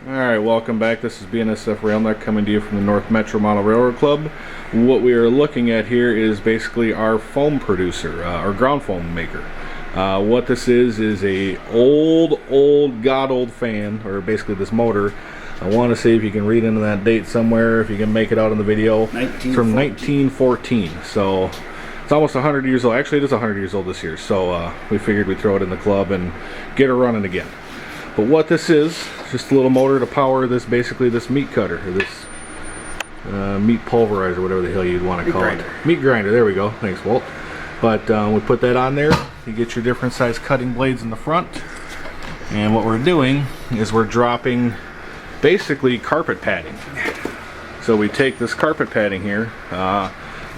Alright, welcome back. This is bnsfrailnut coming to you from the North Metro Model Railroad Club. What we are looking at here is basically our foam producer, our ground foam maker. What this is a old fan, or basically this motor. I want to see if you can read into that date somewhere, if you can make it out in the video. From 1914. So it's almost 100 years old. Actually, it is 100 years old this year. So we figured we'd throw it in the club and get her running again. But what this is, just a little motor to power this, basically this meat cutter, or this meat pulverizer, whatever the hell you'd want to call it. Meat grinder, there we go. Thanks, Walt. But we put that on there. You get your different size cutting blades in the front. And what we're doing is we're dropping basically carpet padding. So we take this carpet padding here.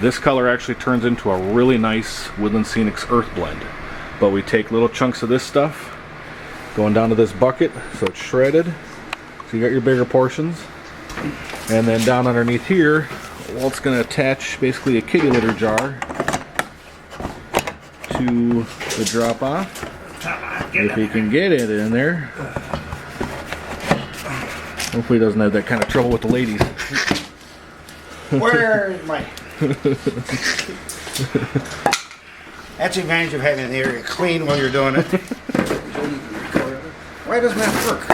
This color actually turns into a really nice Woodland Scenic's earth blend. But we take little chunks of this stuff, going down to this bucket, so it's shredded. So you got your bigger portions. And then down underneath here, Walt's going to attach basically a kitty litter jar to the drop off. If he can get it in there. Hopefully he doesn't have that kind of trouble with the ladies. Where is my... That's the advantage of having the area clean while you're doing it. Why doesn't that work?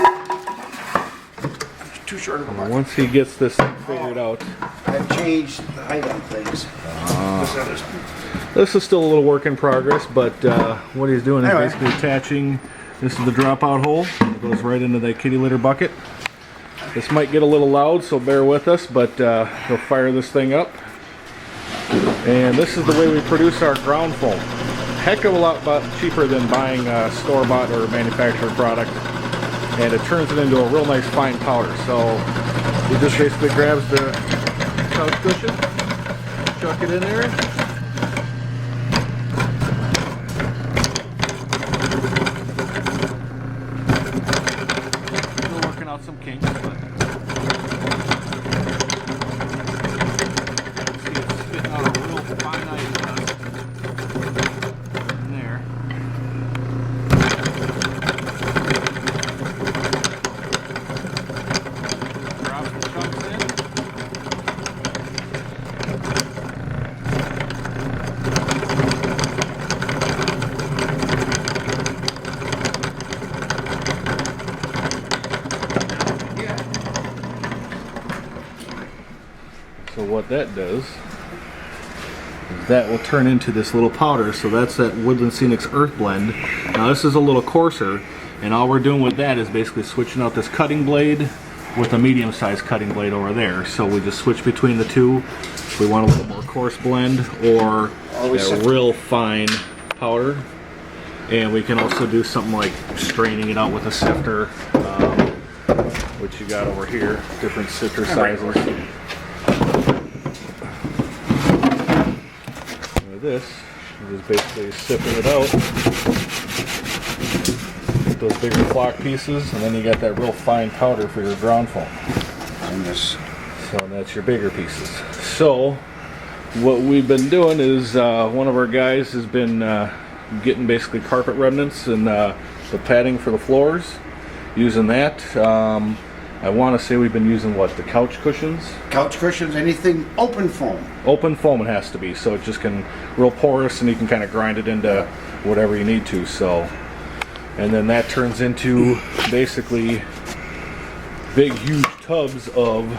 It's too short of a bucket. Once he gets this thing figured out. I've changed the height on things. This is still a little work in progress, but what he's doing is basically attaching, this is the dropout hole. It goes right into that kitty litter bucket. This might get a little loud, so bear with us, but he'll fire this thing up. And this is the way we produce our ground foam. Heck of a lot cheaper than buying a store-bought or manufactured product, and it turns it into a real nice fine powder. So he just basically grabs the couch cushion, chuck it in there. Still working out some kinks, but see it's spitting out a real fine ice dust. So what that does is that will turn into this little powder. So that's that Woodland Scenic's earth blend. Now this is a little coarser, and all we're doing with that is basically switching out this cutting blade with a medium-sized cutting blade over there. So we just switch between the two. If we want a little more coarse blend or a real fine powder. And we can also do something like straining it out with a sifter, which you got over here, different sifter sizes. This is basically sipping it out with those bigger flock pieces, and then you got that real fine powder for your ground foam. So that's your bigger pieces. So what we've been doing is one of our guys has been getting basically carpet remnants and the padding for the floors, using that. I want to say we've been using what, the couch cushions? Couch cushions, anything open foam. Open foam it has to be, so it just can real porous, and you can kind of grind it into whatever you need to. So, and then that turns into basically big, huge tubs of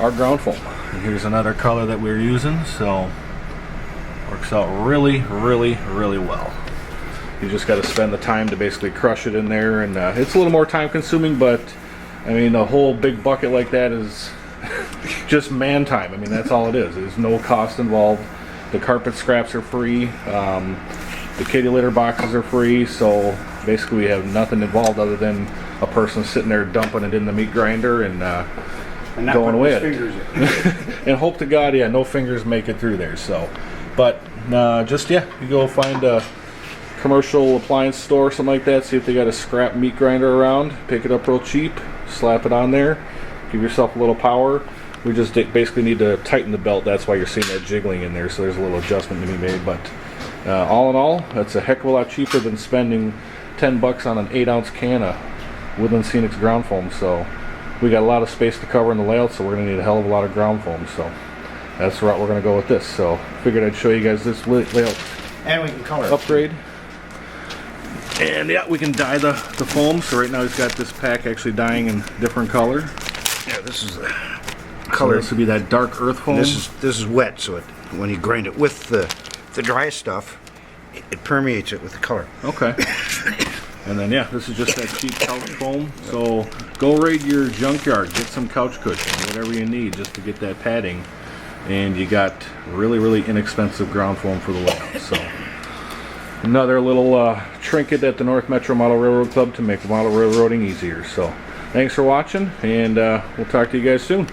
our ground foam. And here's another color that we're using, so works out really, really, really well. You just got to spend the time to basically crush it in there, and it's a little more time consuming, but I mean, a whole big bucket like that is just man time. I mean, that's all it is. There's no cost involved. The carpet scraps are free. The kitty litter boxes are free. So basically we have nothing involved other than a person sitting there dumping it in the meat grinder and going away at it. And hope to God, yeah, no fingers make it through there. So, but you go find a commercial appliance store, something like that, see if they got a scrap meat grinder around, pick it up real cheap, slap it on there, give yourself a little power. We just basically need to tighten the belt. That's why you're seeing that jiggling in there, so there's a little adjustment to be made. But all in all, that's a heck of a lot cheaper than spending $10 on an 8-ounce can of within Scenic's ground foam. So we got a lot of space to cover in the layout, so we're going to need a hell of a lot of ground foam. So that's the route we're going to go with this. So figured I'd show you guys this layout And we can color upgrade. And yeah, we can dye the foam. So right now he's got this pack actually dyeing in different color. Yeah, this is the Color. So this would be that dark earth foam. This is wet, so when you grind it with the dry stuff, it permeates it with the color. Okay. And then yeah, this is just that cheap couch foam. So go raid your junkyard, get some couch cushions, whatever you need, just to get that padding, and you got really inexpensive ground foam for the layout. So another little trinket at the North Metro Model Railroad Club to make model railroading easier. So thanks for watching, and we'll talk to you guys soon.